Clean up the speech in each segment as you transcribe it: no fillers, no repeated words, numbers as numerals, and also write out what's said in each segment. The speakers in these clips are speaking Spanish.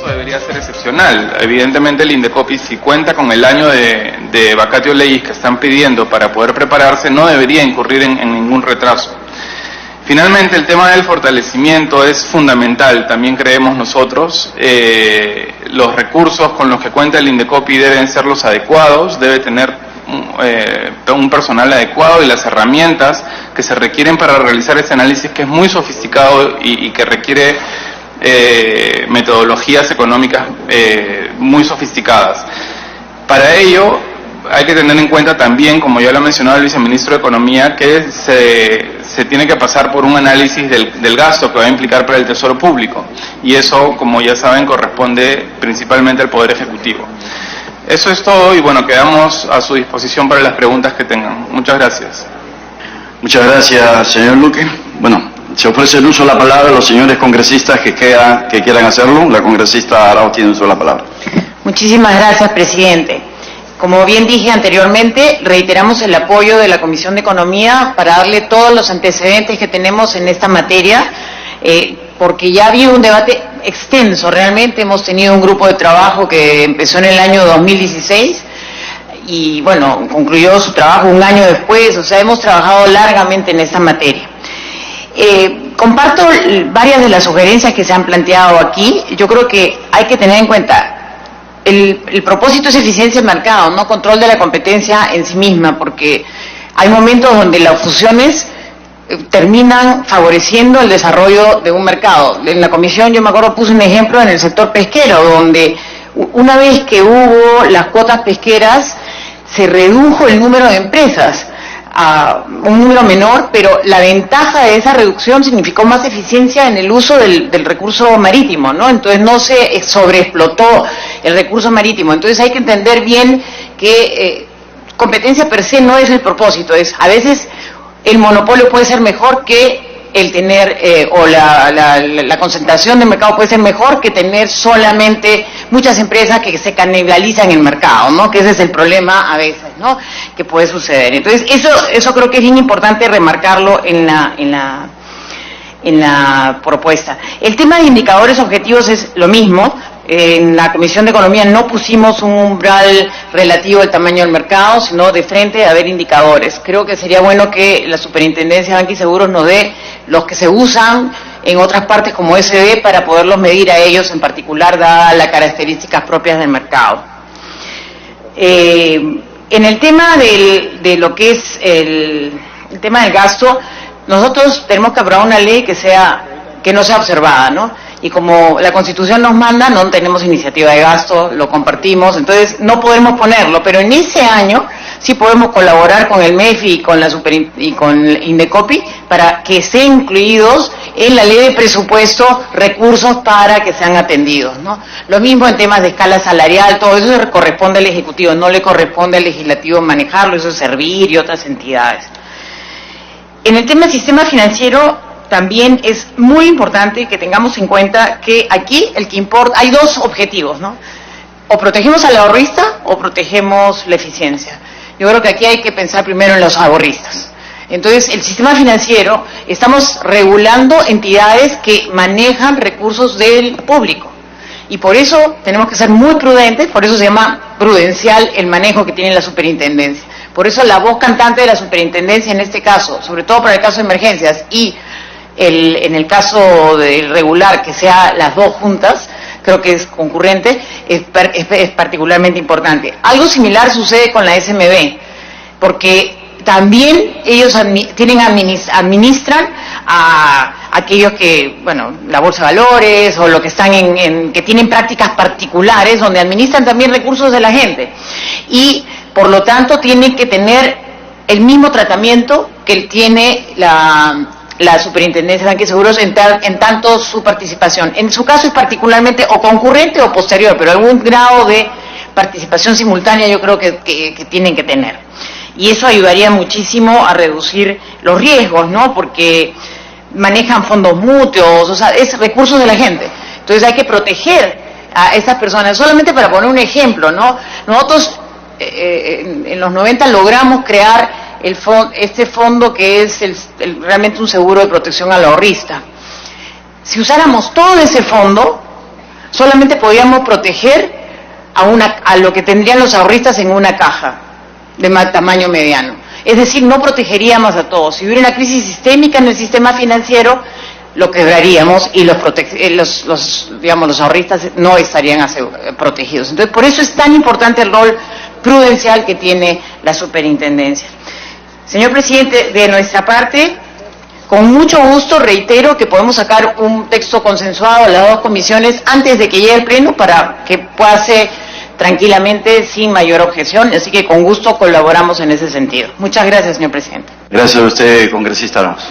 caso debería ser excepcional. Evidentemente el Indecopi, si cuenta con el año de vacatio legis que están pidiendo para poder prepararse, no debería incurrir en ningún retraso. Finalmente, el tema del fortalecimiento es fundamental, también creemos nosotros. Los recursos con los que cuenta el Indecopi deben ser los adecuados, debe tener un personal adecuado y las herramientas que se requieren para realizar ese análisis, que es muy sofisticado y que requiere metodologías económicas muy sofisticadas. Para ello hay que tener en cuenta también, como ya lo ha mencionado el viceministro de Economía, que se tiene que pasar por un análisis del gasto que va a implicar para el Tesoro Público, y eso, como ya saben, corresponde principalmente al Poder Ejecutivo. Eso es todo, y bueno, quedamos a su disposición para las preguntas que tengan. Muchas gracias. Muchas gracias, señor Luque. Bueno, se ofrece el uso de la palabra a los señores congresistas que quieran hacerlo. La congresista Arauz tiene uso de la palabra. Muchísimas gracias, presidente. Como bien dije anteriormente, reiteramos el apoyo de la Comisión de Economía para darle todos los antecedentes que tenemos en esta materia, porque ya ha habido un debate extenso. Realmente hemos tenido un grupo de trabajo que empezó en el año 2016 y, bueno, concluyó su trabajo un año después. O sea, hemos trabajado largamente en esta materia. Comparto varias de las sugerencias que se han planteado aquí. Yo creo que hay que tener en cuenta el propósito es eficiencia del mercado, no control de la competencia en sí misma, porque hay momentos donde las fusiones terminan favoreciendo el desarrollo de un mercado. En la comisión, yo me acuerdo, puse un ejemplo en el sector pesquero, donde una vez que hubo las cuotas pesqueras, se redujo el número de empresas a un número menor, pero la ventaja de esa reducción significó más eficiencia en el uso del recurso marítimo, ¿no? Entonces no se sobreexplotó el recurso marítimo. Entonces hay que entender bien que competencia per se no es el propósito, a veces el monopolio puede ser mejor que el tener, o la concentración de mercado puede ser mejor que tener solamente muchas empresas que se canibalizan en el mercado, ¿no? Que ese es el problema a veces, ¿no? Que puede suceder. Entonces, eso creo que es bien importante remarcarlo en la propuesta. El tema de indicadores objetivos es lo mismo. En la Comisión de Economía no pusimos un umbral relativo al tamaño del mercado, sino de frente a ver indicadores. Creo que sería bueno que la Superintendencia de Banca y Seguros nos dé los que se usan en otras partes como SD para poderlos medir a ellos en particular, dadas las características propias del mercado. En el tema de lo que es el tema del gasto, nosotros tenemos que aprobar una ley que no sea observada, ¿no? Y como la Constitución nos manda, no tenemos iniciativa de gasto, lo compartimos, entonces no podemos ponerlo, pero en ese año sí podemos colaborar con el MEFI y con el Indecopi para que sean incluidos en la ley de presupuesto recursos para que sean atendidos, ¿no? Lo mismo en temas de escala salarial, todo eso le corresponde al Ejecutivo, no le corresponde al Legislativo manejarlo, eso es Servir y otras entidades. En el tema del sistema financiero, también es muy importante que tengamos en cuenta que aquí el que importa, hay dos objetivos, ¿no? O protegemos al ahorrista o protegemos la eficiencia. Yo creo que aquí hay que pensar primero en los ahorristas. Entonces, el sistema financiero, estamos regulando entidades que manejan recursos del público. Y por eso tenemos que ser muy prudentes, por eso se llama prudencial el manejo que tiene la superintendencia. Por eso la voz cantante de la superintendencia en este caso, sobre todo para el caso de emergencias y en el caso del regular, que sea las dos juntas, creo que es concurrente, es particularmente importante. Algo similar sucede con la SMB, porque también ellos administran a aquellos que, bueno, la Bolsa de Valores o lo que están que tienen prácticas particulares, donde administran también recursos de la gente. Y, por lo tanto, tienen que tener el mismo tratamiento que tiene la Superintendencia de Banca y Seguros en tanto su participación. En su caso es particularmente o concurrente o posterior, pero algún grado de participación simultánea yo creo que tienen que tener. Y eso ayudaría muchísimo a reducir los riesgos, ¿no? Porque manejan fondos mutuos, o sea, es recursos de la gente. Entonces hay que proteger a estas personas. Solamente para poner un ejemplo, ¿no? Nosotros en los 90 logramos crear este fondo que es realmente un seguro de protección al ahorrista. Si usáramos todo ese fondo, solamente podíamos proteger a lo que tendrían los ahorristas en una caja de tamaño mediano. Es decir, no protegeríamos a todos. Si hubiera una crisis sistémica en el sistema financiero, lo quebraríamos y los ahorristas no estarían protegidos. Entonces, por eso es tan importante el rol prudencial que tiene la superintendencia. Señor presidente, de nuestra parte, con mucho gusto reitero que podemos sacar un texto consensuado de las dos comisiones antes de que llegue al Pleno para que pueda ser tranquilamente sin mayor objeción, así que con gusto colaboramos en ese sentido. Muchas gracias, señor presidente. Gracias a usted, congresista Ramos.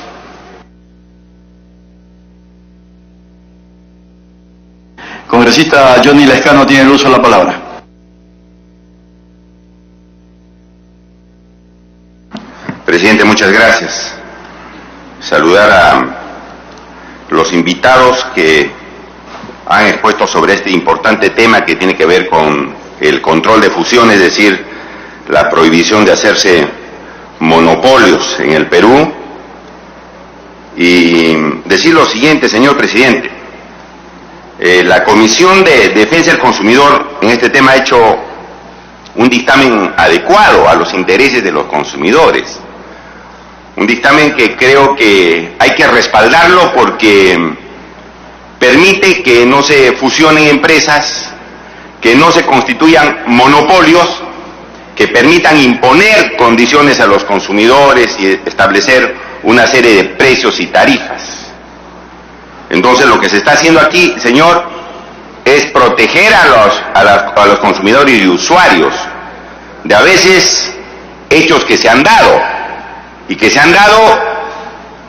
Congresista Johnny Lescano tiene el uso de la palabra. Presidente, muchas gracias. Saludar a los invitados que han expuesto sobre este importante tema que tiene que ver con el control de fusiones, es decir, la prohibición de hacerse monopolios en el Perú. Y decir lo siguiente, señor presidente, la Comisión de Defensa del Consumidor en este tema ha hecho un dictamen adecuado a los intereses de los consumidores. Un dictamen que creo que hay que respaldarlo porque permite que no se fusionen empresas, que no se constituyan monopolios, que permitan imponer condiciones a los consumidores y establecer una serie de precios y tarifas. Entonces lo que se está haciendo aquí, señor, es proteger a los consumidores y usuarios de a veces hechos que se han dado y que se han dado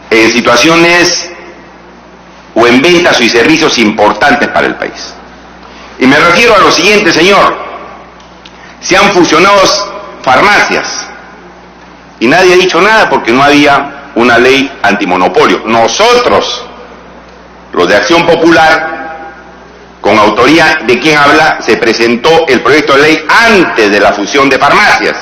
en situaciones o en ventas y servicios importantes para el país. Y me refiero a lo siguiente, señor, se han fusionado farmacias y nadie ha dicho nada porque no había una ley antimonopolio. Nosotros, los de Acción Popular, con autoría de quien habla, se presentó el proyecto de ley antes de la fusión de farmacias.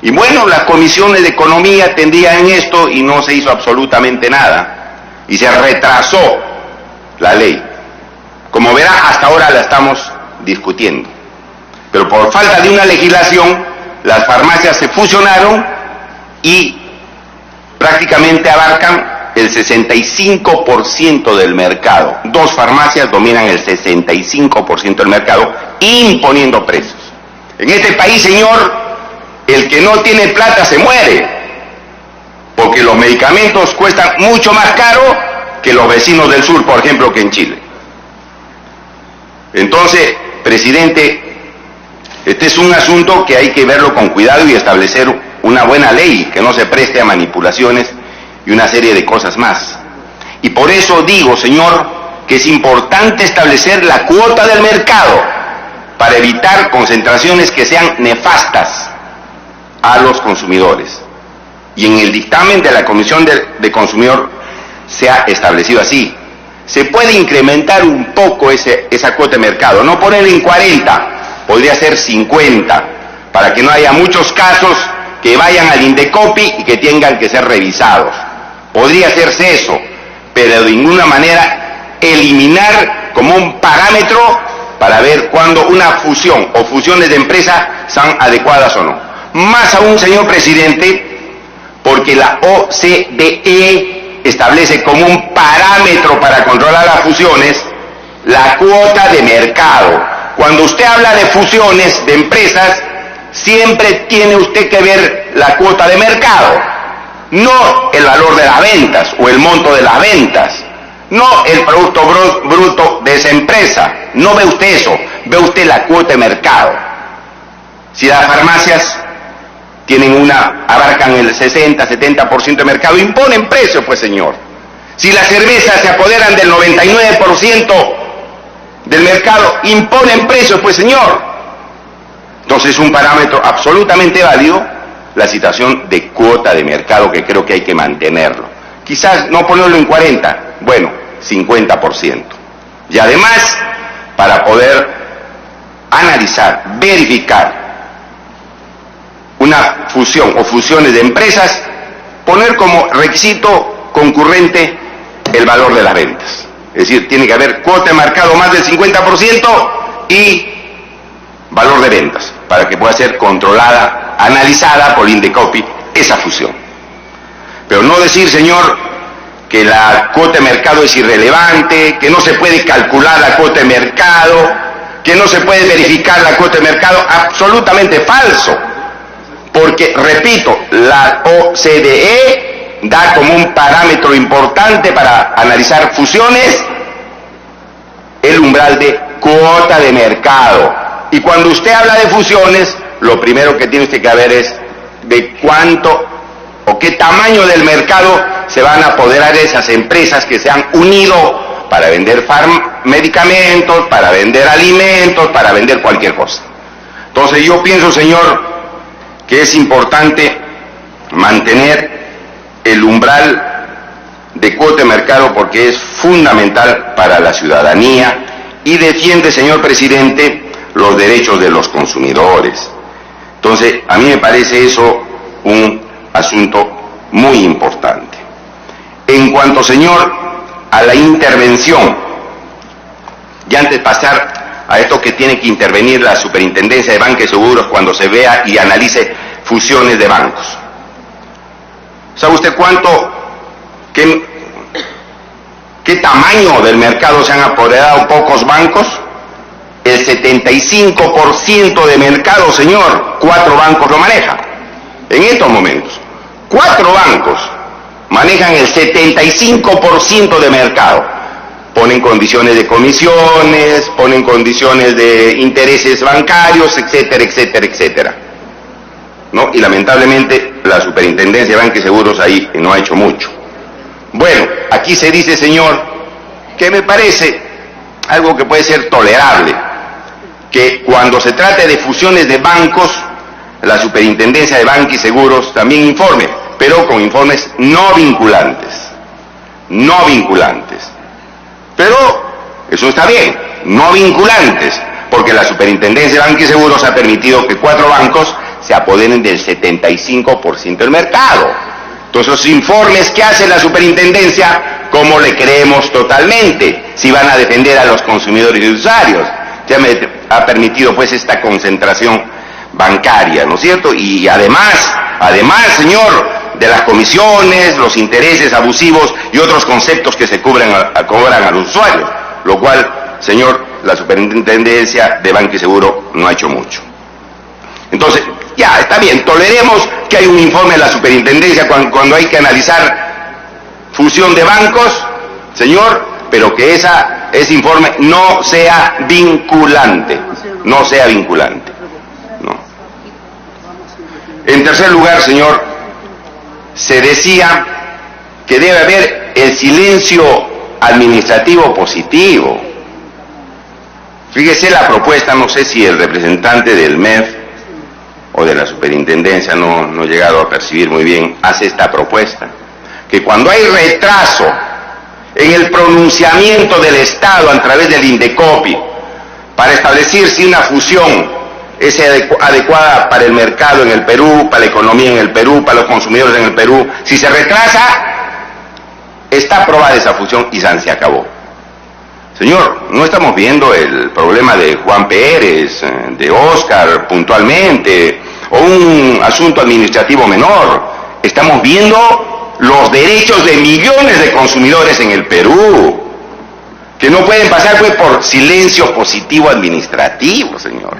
Y bueno, las comisiones de economía atendían esto y no se hizo absolutamente nada. Y se retrasó la ley. Como verá, hasta ahora la estamos discutiendo. Pero por falta de una legislación, las farmacias se fusionaron y prácticamente abarcan el 65% del mercado. Dos farmacias dominan el 65% del mercado, imponiendo precios. En este país, señor, el que no tiene plata se muere, porque los medicamentos cuestan mucho más caro que los vecinos del sur, por ejemplo, que en Chile. Entonces, presidente, este es un asunto que hay que verlo con cuidado y establecer una buena ley que no se preste a manipulaciones y una serie de cosas más. Y por eso digo, señor, que es importante establecer la cuota del mercado para evitar concentraciones que sean nefastas a los consumidores. Y en el dictamen de la Comisión de Consumidor se ha establecido así. Se puede incrementar un poco esa cuota de mercado, no ponerla en 40, podría ser 50, para que no haya muchos casos que vayan al Indecopi y que tengan que ser revisados. Podría hacerse eso, pero de ninguna manera eliminar como un parámetro para ver cuándo una fusión o fusiones de empresas son adecuadas o no. Más aún, señor presidente, porque la OCDE establece como un parámetro para controlar las fusiones la cuota de mercado. Cuando usted habla de fusiones de empresas, siempre tiene usted que ver la cuota de mercado, no el valor de las ventas o el monto de las ventas, no el producto bruto de esa empresa. No ve usted eso, ve usted la cuota de mercado. Si las farmacias abarcan el 60-70% de mercado, imponen precios, pues, señor. Si las cervezas se apoderan del 99% del mercado, imponen precios, pues, señor. Entonces es un parámetro absolutamente válido la situación de cuota de mercado, que creo que hay que mantenerlo. Quizás no ponerlo en 40, bueno, 50%. Y además, para poder analizar, verificar una fusión o fusiones de empresas, poner como requisito concurrente el valor de las ventas. Es decir, tiene que haber cuota de mercado más del 50% y valor de ventas, para que pueda ser controlada, analizada por Indecopi esa fusión. Pero no decir, señor, que la cuota de mercado es irrelevante, que no se puede calcular la cuota de mercado, que no se puede verificar la cuota de mercado, absolutamente falso. Porque, repito, la OCDE da como un parámetro importante para analizar fusiones el umbral de cuota de mercado. Y cuando usted habla de fusiones, lo primero que tiene usted que ver es de cuánto o qué tamaño del mercado se van a apoderar de esas empresas que se han unido para vender medicamentos, para vender alimentos, para vender cualquier cosa. Entonces yo pienso, señor, que es importante mantener el umbral de cuota de mercado porque es fundamental para la ciudadanía y defiende, señor presidente, los derechos de los consumidores. Entonces, a mí me parece eso un asunto muy importante. En cuanto, señor, a la intervención, y antes de pasar a esto que tiene que intervenir la Superintendencia de Banca y Seguros cuando se vea y analice fusiones de bancos. ¿Sabe usted qué tamaño del mercado se han apoderado pocos bancos? El 75% de mercado, señor, 4 bancos lo manejan. En estos momentos, 4 bancos manejan el 75% de mercado. Ponen condiciones de comisiones, ponen condiciones de intereses bancarios, etcétera, etcétera, etcétera. ¿No? Y lamentablemente la Superintendencia de Banca y Seguros ahí no ha hecho mucho. Bueno, aquí se dice, señor, que me parece algo que puede ser tolerable, que cuando se trate de fusiones de bancos, la Superintendencia de Banca y Seguros también informe, pero con informes no vinculantes. No vinculantes. Pero eso está bien, no vinculantes, porque la Superintendencia de Banca y Seguros ha permitido que 4 bancos se apoderen del 75% del mercado. Entonces, los informes que hace la Superintendencia, ¿cómo le creemos totalmente? Si van a defender a los consumidores y usuarios. Ya me ha permitido pues esta concentración bancaria, ¿no es cierto? Y además, señor, de las comisiones, los intereses abusivos y otros conceptos que se cobran a los usuarios, lo cual, señor, la Superintendencia de Banca y Seguro no ha hecho mucho. Entonces, ya, está bien, toleremos que hay un informe de la Superintendencia cuando hay que analizar fusión de bancos, señor, pero que ese informe no sea vinculante, no sea vinculante. No. En tercer lugar, señor, se decía que debe haber el silencio administrativo positivo. Fíjese la propuesta, no sé si el representante del MEF o de la Superintendencia, no he llegado a percibir muy bien, hace esta propuesta, que cuando hay retraso en el pronunciamiento del Estado a través del Indecopi para establecer si una fusión es adecuada para el mercado en el Perú, para la economía en el Perú, para los consumidores en el Perú, si se retrasa, está aprobada esa fusión y se acabó. Señor, no estamos viendo el problema de Juan Pérez, de Oscar puntualmente, o un asunto administrativo menor. Estamos viendo los derechos de millones de consumidores en el Perú, que no pueden pasar pues por silencio positivo administrativo, señor.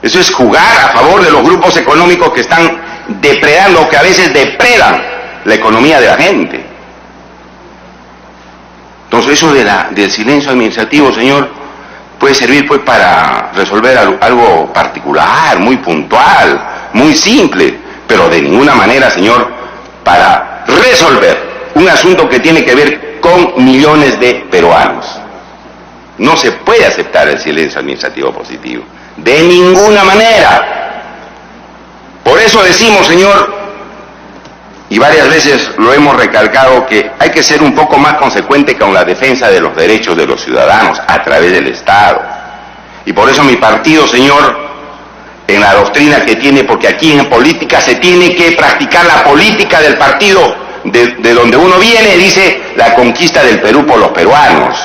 Eso es jugar a favor de los grupos económicos que están depredando, que a veces depredan la economía de la gente. Entonces eso del silencio administrativo, señor, puede servir pues para resolver algo particular, muy puntual, muy simple, pero de ninguna manera, señor, para resolver un asunto que tiene que ver con millones de peruanos. No se puede aceptar el silencio administrativo positivo, de ninguna manera. Por eso decimos, señor, y varias veces lo hemos recalcado, que hay que ser un poco más consecuente con la defensa de los derechos de los ciudadanos a través del Estado. Y por eso mi partido, señor, en la doctrina que tiene, porque aquí en política se tiene que practicar la política del partido, de donde uno viene, dice la conquista del Perú por los peruanos,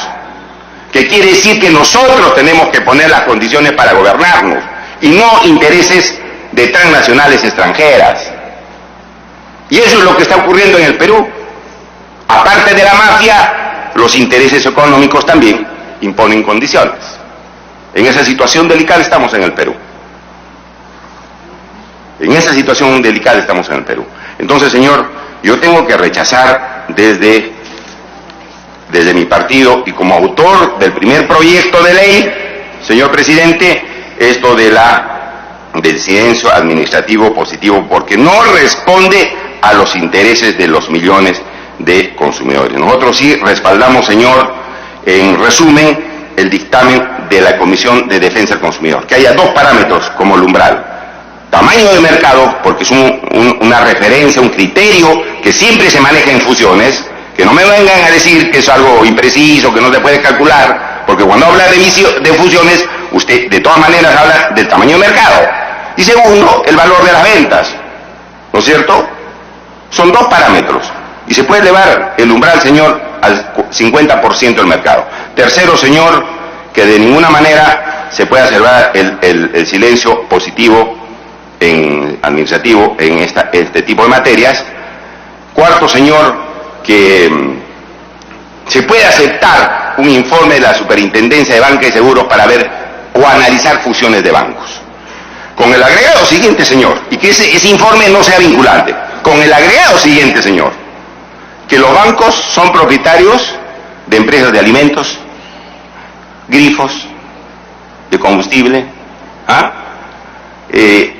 que quiere decir que nosotros tenemos que poner las condiciones para gobernarnos y no intereses de transnacionales extranjeras. Y eso es lo que está ocurriendo en el Perú. Aparte de la mafia, los intereses económicos también imponen condiciones. En esa situación delicada estamos en el Perú. En esa situación delicada estamos en el Perú. Entonces, señor, yo tengo que rechazar desde mi partido y como autor del primer proyecto de ley, señor presidente, esto del silencio administrativo positivo, porque no responde a los intereses de los millones de consumidores. Nosotros sí respaldamos, señor, en resumen, el dictamen de la Comisión de Defensa del Consumidor, que haya dos parámetros como el umbral: tamaño de mercado, porque es una referencia, un criterio que siempre se maneja en fusiones, que no me vengan a decir que es algo impreciso, que no se puede calcular, porque cuando habla de fusiones, usted de todas maneras habla del tamaño de mercado. Y segundo, el valor de las ventas, ¿no es cierto? Son dos parámetros, y se puede elevar el umbral, señor, al 50% del mercado. Tercero, señor, que de ninguna manera se puede observar el silencio positivo administrativo en este tipo de materias. Cuarto, señor, que se puede aceptar un informe de la Superintendencia de Banca y Seguros para ver o analizar fusiones de bancos. Con el agregado siguiente, señor, y que ese informe no sea vinculante, con el agregado siguiente, señor, que los bancos son propietarios de empresas de alimentos, grifos, de combustible,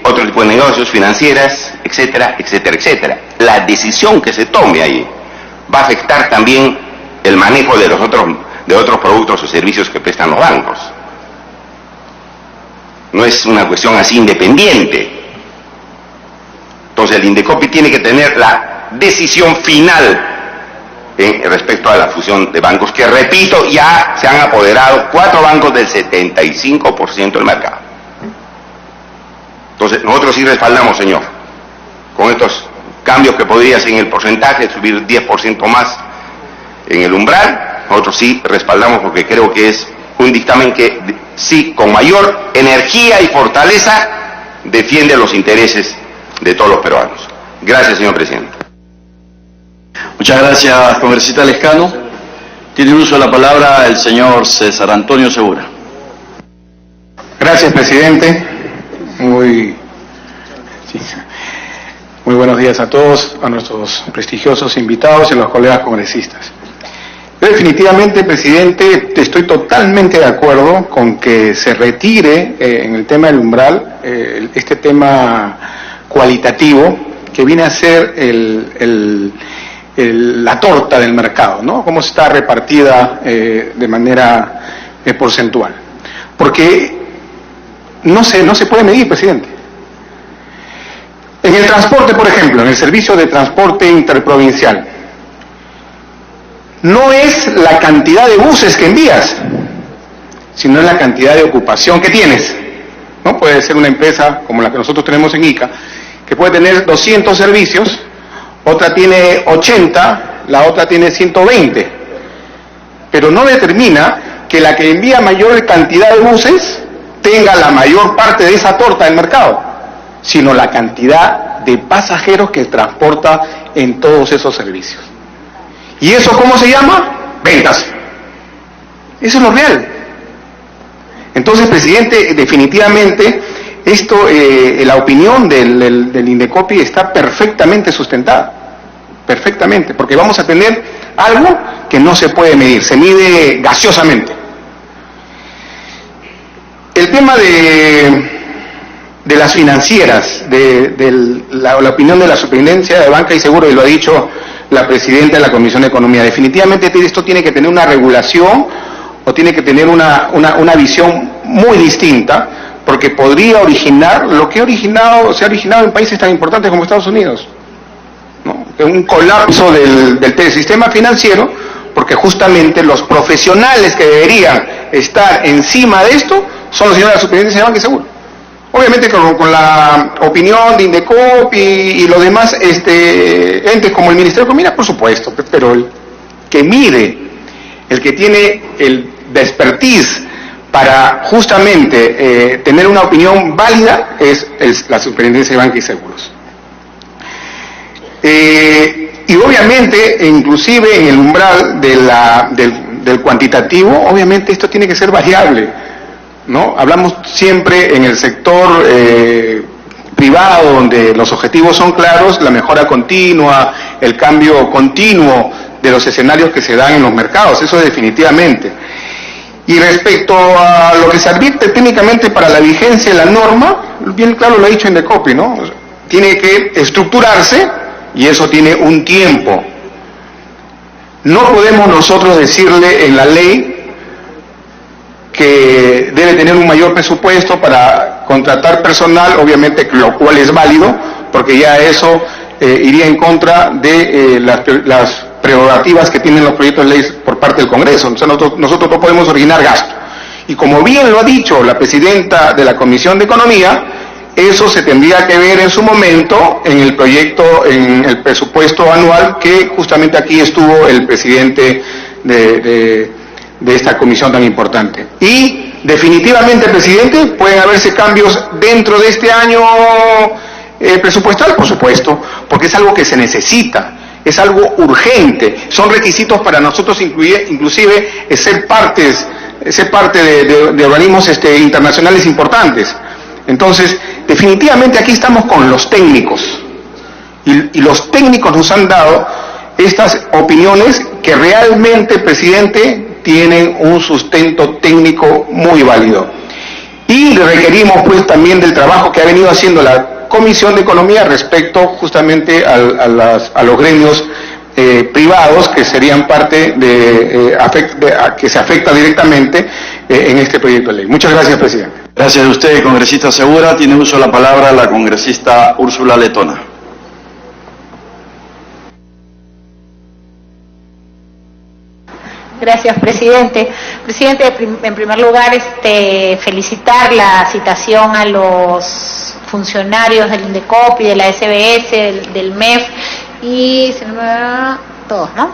otro tipo de negocios, financieras, etcétera, etcétera, etcétera. La decisión que se tome ahí va a afectar también el manejo de otros productos o servicios que prestan los bancos. No es una cuestión así independiente. Entonces el Indecopi tiene que tener la decisión final respecto a la fusión de bancos, que repito, ya se han apoderado 4 bancos del 75% del mercado. Entonces nosotros sí respaldamos, señor, con estos cambios que podría ser en el porcentaje, subir 10% más en el umbral. Nosotros sí respaldamos porque creo que es un dictamen que sí, con mayor energía y fortaleza, defiende los intereses de todos los peruanos. Gracias, señor presidente. Muchas gracias, congresista Lescano. Tiene uso de la palabra el señor César Antonio Segura. Gracias, presidente. Muy buenos días a todos, a nuestros prestigiosos invitados y a los colegas congresistas. Yo definitivamente, presidente, estoy totalmente de acuerdo con que se retire en el tema del umbral este tema cualitativo que viene a ser la torta del mercado, ¿no? Cómo está repartida de manera porcentual. Porque no se puede medir, presidente. En el transporte, por ejemplo, en el servicio de transporte interprovincial, no es la cantidad de buses que envías, sino es la cantidad de ocupación que tienes, ¿no? Puede ser una empresa como la que nosotros tenemos en Ica, que puede tener 200 servicios, otra tiene 80, la otra tiene 120, pero no determina que la que envía mayor cantidad de buses tenga la mayor parte de esa torta del mercado, sino la cantidad de pasajeros que transporta en todos esos servicios. ¿Y eso cómo se llama? Ventas. Eso es lo real. Entonces, presidente, definitivamente esto, la opinión del Indecopi está perfectamente sustentada, perfectamente, porque vamos a tener algo que no se puede medir, se mide gaseosamente. El tema de las financieras, la opinión de la Superintendencia de Banca y Seguro, y lo ha dicho la presidenta de la Comisión de Economía, definitivamente esto tiene que tener una regulación o tiene que tener una visión muy distinta, porque podría originar lo que se ha originado en países tan importantes como Estados Unidos, ¿no? Un colapso del sistema financiero, porque justamente los profesionales que deberían estar encima de esto son los señores de la Superintendencia de Banca y Seguro. Obviamente con la opinión de Indecop y los demás entes como el Ministerio de Economía, por supuesto, pero el que mide, el que tiene el expertise para justamente tener una opinión válida es la Superintendencia de Banca y Seguros. Y obviamente, inclusive en el umbral del cuantitativo, obviamente esto tiene que ser variable, ¿no? Hablamos siempre en el sector privado, donde los objetivos son claros, la mejora continua, el cambio continuo de los escenarios que se dan en los mercados, eso definitivamente. Y respecto a lo que se advierte técnicamente para la vigencia de la norma, bien claro lo ha dicho Indecop, ¿no? Tiene que estructurarse y eso tiene un tiempo. No podemos nosotros decirle en la ley que debe tener un mayor presupuesto para contratar personal, obviamente, lo cual es válido, porque ya eso iría en contra de las prerrogativas que tienen los proyectos de ley por parte del Congreso. O sea, nosotros no podemos originar gasto. Y como bien lo ha dicho la presidenta de la Comisión de Economía, eso se tendría que ver en su momento en el proyecto, en el presupuesto anual, que justamente aquí estuvo el presidente de esta comisión tan importante. Y definitivamente, presidente, pueden haberse cambios dentro de este año presupuestal, por supuesto, porque es algo que se necesita, es algo urgente, son requisitos para nosotros inclusive ser parte de organismos internacionales importantes. Entonces, definitivamente aquí estamos con los técnicos, y los técnicos nos han dado estas opiniones que realmente, presidente, tienen un sustento técnico muy válido. Y le requerimos pues también del trabajo que ha venido haciendo la Comisión de Economía respecto justamente a los gremios privados que serían parte que se afecta directamente en este proyecto de ley. Muchas gracias, presidente. Gracias a usted, congresista Segura. Tiene uso de la palabra la congresista Úrsula Letona. Gracias, presidente. Presidente, en primer lugar, felicitar la citación a los funcionarios del Indecop y de la SBS, del MEF, y todos, ¿no?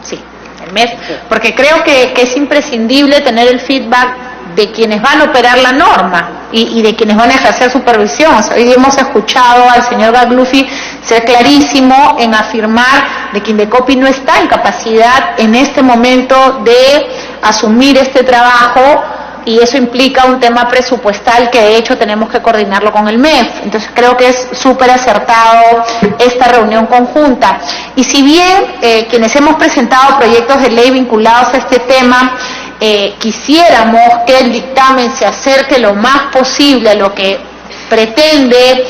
Sí, el MEF, porque creo que es imprescindible tener el feedback de quienes van a operar la norma y de quienes van a ejercer supervisión. O sea, hoy hemos escuchado al señor Gaglufi ser clarísimo en afirmar de que Indecop no está en capacidad en este momento de asumir este trabajo, y eso implica un tema presupuestal que de hecho tenemos que coordinarlo con el MEF. Entonces creo que es súper acertado esta reunión conjunta. Y si bien quienes hemos presentado proyectos de ley vinculados a este tema, quisiéramos que el dictamen se acerque lo más posible a lo que pretende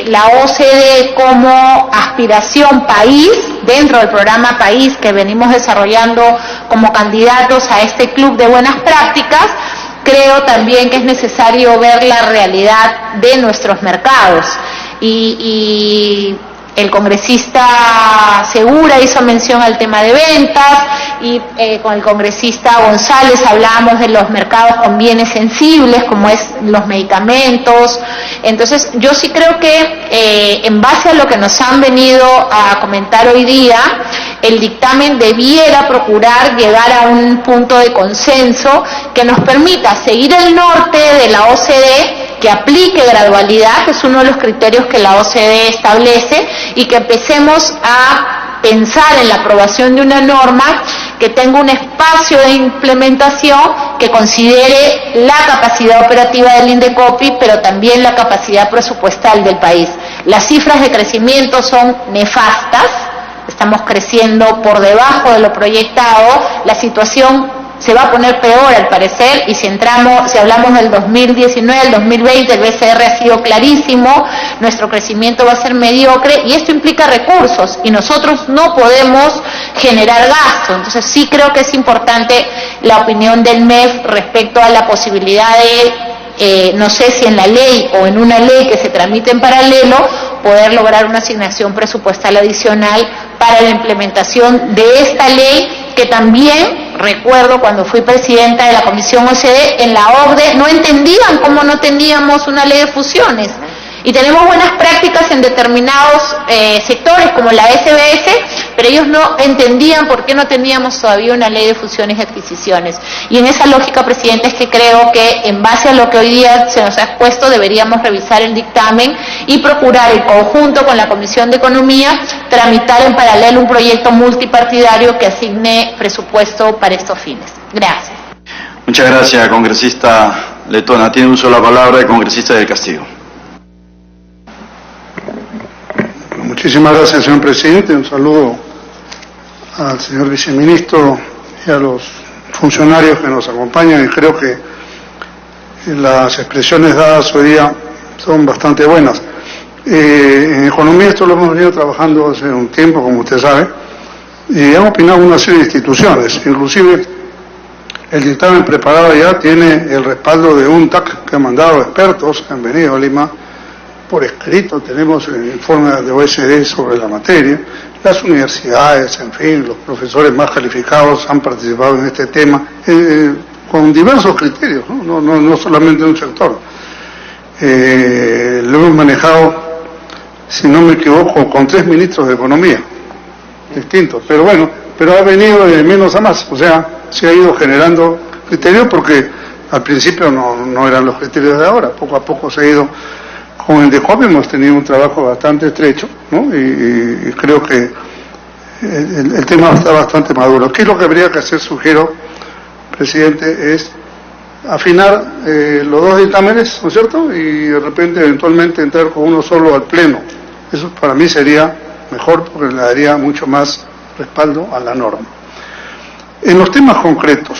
la OCDE como aspiración país, dentro del programa País que venimos desarrollando como candidatos a este club de buenas prácticas, creo también que es necesario ver la realidad de nuestros mercados. Y el congresista Segura hizo mención al tema de ventas, y con el congresista González hablábamos de los mercados con bienes sensibles, como es los medicamentos. Entonces, yo sí creo que en base a lo que nos han venido a comentar hoy día, el dictamen debiera procurar llegar a un punto de consenso que nos permita seguir el norte de la OCDE, que aplique gradualidad, que es uno de los criterios que la OCDE establece, y que empecemos a pensar en la aprobación de una norma que tenga un espacio de implementación que considere la capacidad operativa del Indecopi, pero también la capacidad presupuestal del país. Las cifras de crecimiento son nefastas, estamos creciendo por debajo de lo proyectado, la situación se va a poner peor al parecer, y si hablamos del 2019, el 2020, el BCR ha sido clarísimo, nuestro crecimiento va a ser mediocre, y esto implica recursos, y nosotros no podemos generar gasto. Entonces sí creo que es importante la opinión del MEF respecto a la posibilidad de, no sé si en la ley o en una ley que se tramite en paralelo, poder lograr una asignación presupuestal adicional para la implementación de esta ley, que también recuerdo cuando fui presidenta de la Comisión OCDE, en la OCDE no entendían cómo no teníamos una ley de fusiones. Y tenemos buenas prácticas en determinados sectores como la SBS, pero ellos no entendían por qué no teníamos todavía una ley de fusiones y adquisiciones. Y en esa lógica, presidente, es que creo que en base a lo que hoy día se nos ha expuesto, deberíamos revisar el dictamen y procurar en conjunto con la Comisión de Economía tramitar en paralelo un proyecto multipartidario que asigne presupuesto para estos fines. Gracias. Muchas gracias, congresista Letona. Tiene un solo palabra el congresista del Castillo. Muchísimas gracias, señor presidente. Un saludo al señor viceministro y a los funcionarios que nos acompañan. Y creo que las expresiones dadas hoy día son bastante buenas. En economía esto lo hemos venido trabajando hace un tiempo, como usted sabe, y han opinado una serie de instituciones. Inclusive el dictamen preparado ya tiene el respaldo de un TAC que ha mandado expertos que han venido a Lima por escrito. Tenemos el informe de OSD sobre la materia, las universidades, en fin, los profesores más calificados han participado en este tema con diversos criterios, no solamente un sector. Lo hemos manejado, si no me equivoco, con 3 ministros de Economía distintos, pero bueno, pero ha venido de menos a más, o sea, se ha ido generando criterios porque al principio no eran los criterios de ahora, poco a poco se ha ido. Con el DECOP hemos tenido un trabajo bastante estrecho, ¿no? Y creo que el tema está bastante maduro. ¿Qué es lo que habría que hacer, sugiero, presidente? Es afinar los 2 dictámenes, ¿no es cierto? Y de repente, eventualmente, entrar con uno solo al Pleno. Eso para mí sería mejor porque le daría mucho más respaldo a la norma. En los temas concretos,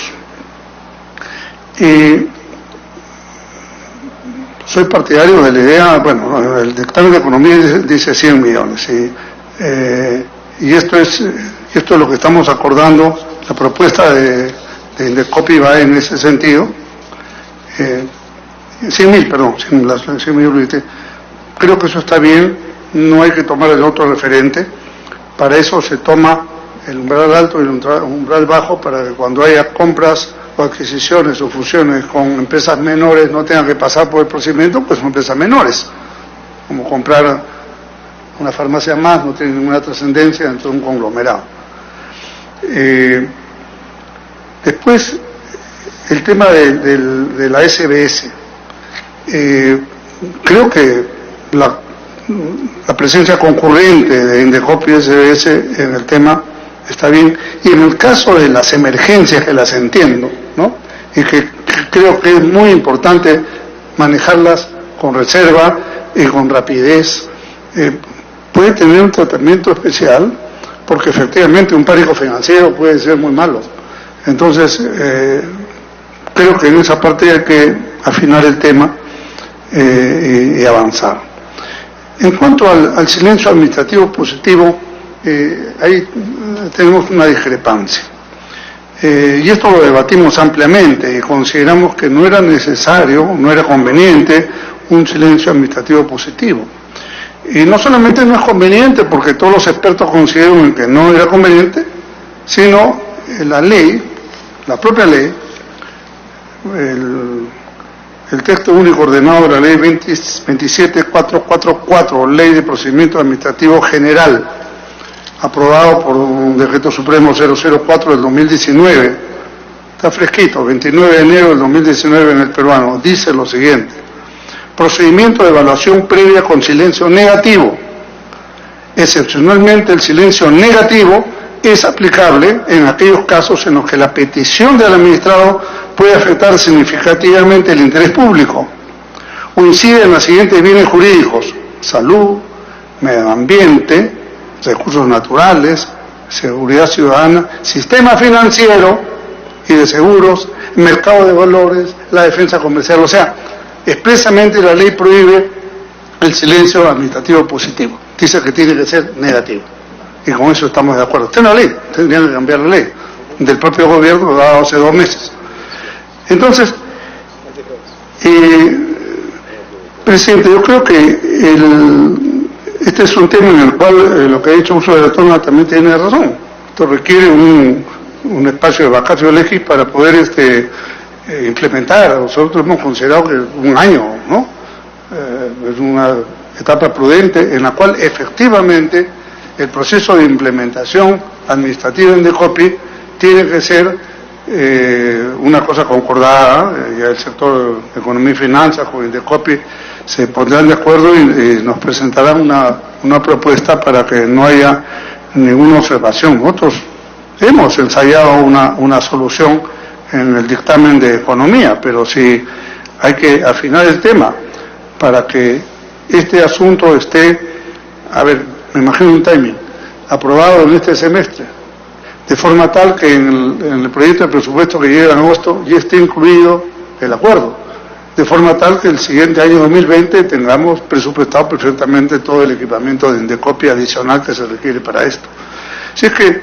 soy partidario de la idea, bueno, el dictamen de economía dice 100 millones, y esto es lo que estamos acordando, la propuesta de Indecopi va en ese sentido, 100.000, creo que eso está bien, no hay que tomar el otro referente, para eso se toma el umbral alto y el umbral bajo, para que cuando haya compras o adquisiciones o fusiones con empresas menores no tengan que pasar por el procedimiento, pues son empresas menores, como comprar una farmacia más, no tiene ninguna trascendencia dentro de un conglomerado. Después, el tema de la SBS. Creo que la presencia concurrente de Indecopi y SBS en el tema está bien, y en el caso de las emergencias, que las entiendo, ¿no? Y que creo que es muy importante manejarlas con reserva y con rapidez, puede tener un tratamiento especial, porque efectivamente un pánico financiero puede ser muy malo. Entonces, creo que en esa parte hay que afinar el tema y avanzar. En cuanto al silencio administrativo positivo, ahí tenemos una discrepancia. Y esto lo debatimos ampliamente y consideramos que no era necesario, no era conveniente un silencio administrativo positivo. Y no solamente no es conveniente porque todos los expertos consideran que no era conveniente, sino la ley, la propia ley, el texto único ordenado de la ley 27444, ley de procedimiento administrativo general, aprobado por un decreto supremo 004 del 2019, está fresquito, 29 de enero del 2019 en el peruano, dice lo siguiente: procedimiento de evaluación previa con silencio negativo. Excepcionalmente el silencio negativo es aplicable en aquellos casos en los que la petición del administrado puede afectar significativamente el interés público o incide en los siguientes bienes jurídicos: salud, medio ambiente, recursos naturales, seguridad ciudadana, sistema financiero y de seguros, mercado de valores, la defensa comercial. O sea, expresamente la ley prohíbe el silencio administrativo positivo. Dice que tiene que ser negativo. Y con eso estamos de acuerdo. Está en la ley, tendrían que cambiar la ley. Del propio gobierno lo dado hace 2 meses. Entonces, presidente, yo creo que este es un tema en el cual lo que ha dicho Ursula Letona también tiene razón. Esto requiere un un espacio de vacatio legis para poder implementar. Nosotros hemos considerado que un año, ¿no? Es una etapa prudente en la cual efectivamente el proceso de implementación administrativa en Indecopi tiene que ser una cosa concordada. Ya el sector de Economía y Finanzas con Indecopi se pondrán de acuerdo y nos presentarán una propuesta para que no haya ninguna observación. Nosotros hemos ensayado una solución en el dictamen de Economía, pero si hay que afinar el tema para que este asunto esté, a ver, me imagino un timing, aprobado en este semestre, de forma tal que en el proyecto de presupuesto que llega en agosto ya esté incluido el acuerdo, de forma tal que el siguiente año 2020 tengamos presupuestado perfectamente todo el equipamiento de Indecopi adicional que se requiere para esto. Así es que,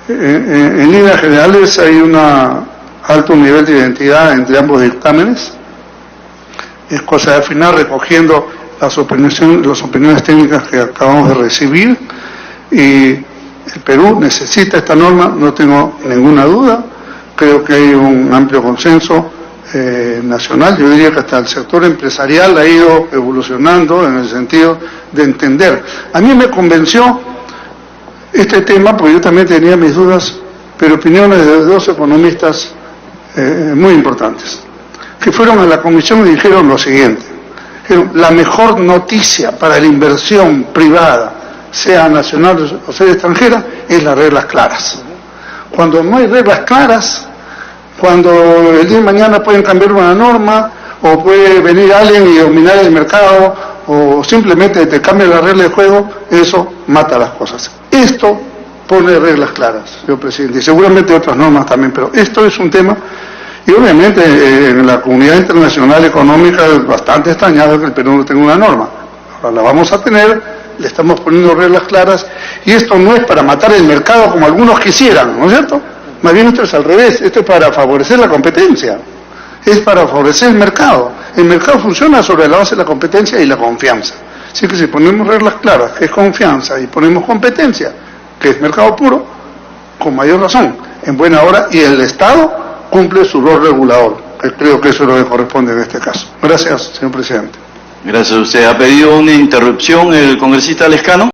en líneas generales, hay un alto nivel de identidad entre ambos dictámenes. Es cosa de afinar recogiendo las opiniones técnicas que acabamos de recibir, y el Perú necesita esta norma, no tengo ninguna duda. Creo que hay un amplio consenso nacional. Yo diría que hasta el sector empresarial ha ido evolucionando en el sentido de entender. A mí me convenció este tema, porque yo también tenía mis dudas, pero opiniones de dos economistas muy importantes, que fueron a la comisión y dijeron lo siguiente: la mejor noticia para la inversión privada, sea nacional o sea extranjera, es las reglas claras. Cuando no hay reglas claras, cuando el día de mañana pueden cambiar una norma, o puede venir alguien y dominar el mercado, o simplemente te cambia la regla de juego, eso mata las cosas. Esto pone reglas claras, señor presidente, y seguramente otras normas también, pero esto es un tema. Y obviamente en la comunidad internacional económica es bastante extrañado que el Perú no tenga una norma. Ahora la vamos a tener, le estamos poniendo reglas claras, y esto no es para matar el mercado como algunos quisieran, ¿no es cierto? Más bien esto es al revés, esto es para favorecer la competencia, es para favorecer el mercado. El mercado funciona sobre la base de la competencia y la confianza. Así que si ponemos reglas claras, que es confianza, y ponemos competencia, que es mercado puro, con mayor razón, en buena hora, y el Estado cumple su rol regulador, que creo que eso es lo que corresponde en este caso. Gracias, señor presidente. Gracias a usted. ¿Ha pedido una interrupción el congresista Lescano?